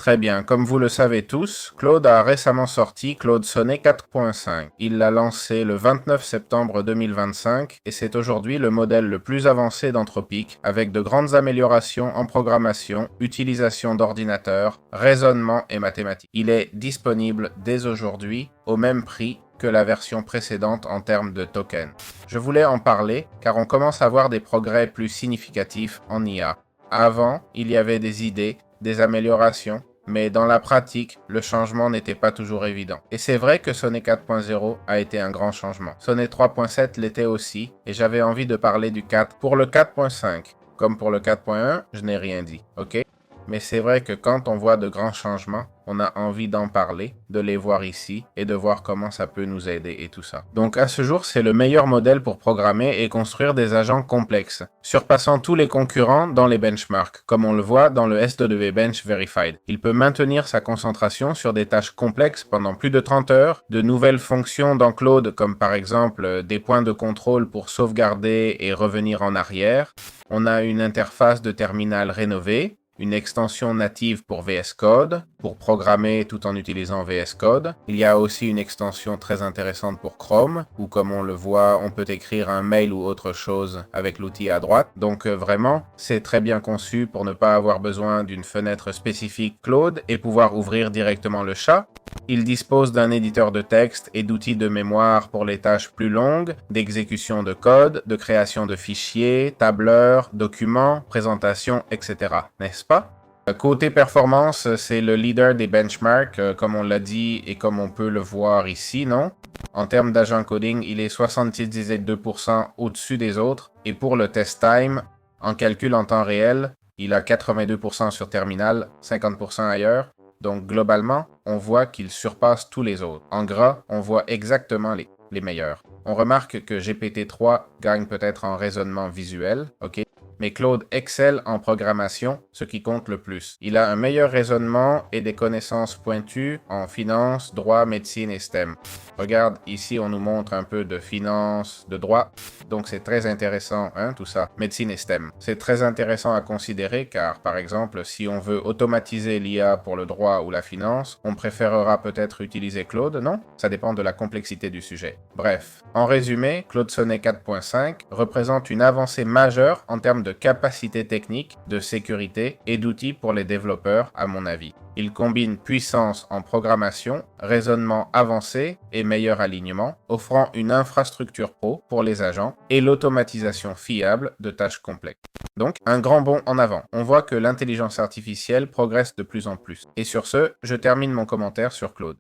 Très bien, comme vous le savez tous, Claude a récemment sorti Claude Sonnet 4.5. Il l'a lancé le 29 septembre 2025 et c'est aujourd'hui le modèle le plus avancé d'Anthropic avec de grandes améliorations en programmation, utilisation d'ordinateurs, raisonnement et mathématiques. Il est disponible dès aujourd'hui au même prix que la version précédente en termes de tokens. Je voulais en parler car on commence à voir des progrès plus significatifs en IA. Avant, il y avait des idées, des améliorations, mais dans la pratique, le changement n'était pas toujours évident. Et c'est vrai que Sonnet 4.0 a été un grand changement. Sonnet 3.7 l'était aussi, et j'avais envie de parler du 4. Pour le 4.5, comme pour le 4.1, je n'ai rien dit, ok? Mais c'est vrai que quand on voit de grands changements, on a envie d'en parler, de les voir ici et de voir comment ça peut nous aider et tout ça. Donc à ce jour, c'est le meilleur modèle pour programmer et construire des agents complexes, surpassant tous les concurrents dans les benchmarks, comme on le voit dans le SW Bench Verified. Il peut maintenir sa concentration sur des tâches complexes pendant plus de 30 heures, de nouvelles fonctions dans Claude comme par exemple des points de contrôle pour sauvegarder et revenir en arrière. On a une interface de terminal rénovée, une extension native pour VS Code, pour programmer tout en utilisant VS Code. Il y a aussi une extension très intéressante pour Chrome, où comme on le voit, on peut écrire un mail ou autre chose avec l'outil à droite. Donc vraiment, c'est très bien conçu pour ne pas avoir besoin d'une fenêtre spécifique Claude et pouvoir ouvrir directement le chat. Il dispose d'un éditeur de texte et d'outils de mémoire pour les tâches plus longues, d'exécution de code, de création de fichiers, tableurs, documents, présentations, etc. N'est-ce pas? Côté performance, c'est le leader des benchmarks, comme on l'a dit et comme on peut le voir ici, non? En termes d'agent coding, il est 72% au-dessus des autres. Et pour le test time, en calcul en temps réel, il a 82% sur terminal, 50% ailleurs. Donc globalement, on voit qu'il surpasse tous les autres. En gras, on voit exactement les meilleurs. On remarque que GPT-3 gagne peut-être en raisonnement visuel, ok? Mais Claude excelle en programmation, ce qui compte le plus. Il a un meilleur raisonnement et des connaissances pointues en finance, droit, médecine et STEM. Regarde, ici on nous montre un peu de finance, de droit, donc c'est très intéressant, hein, tout ça, médecine et STEM. C'est très intéressant à considérer car, par exemple, si on veut automatiser l'IA pour le droit ou la finance, on préférera peut-être utiliser Claude, non? Ça dépend de la complexité du sujet. Bref, en résumé, Claude Sonnet 4.5 représente une avancée majeure en termes de capacité technique, de sécurité et d'outils pour les développeurs, à mon avis. Il combine puissance en programmation, raisonnement avancé et meilleur alignement, offrant une infrastructure pro pour les agents et l'automatisation fiable de tâches complexes. Donc, un grand bond en avant. On voit que l'intelligence artificielle progresse de plus en plus. Et sur ce, je termine mon commentaire sur Claude.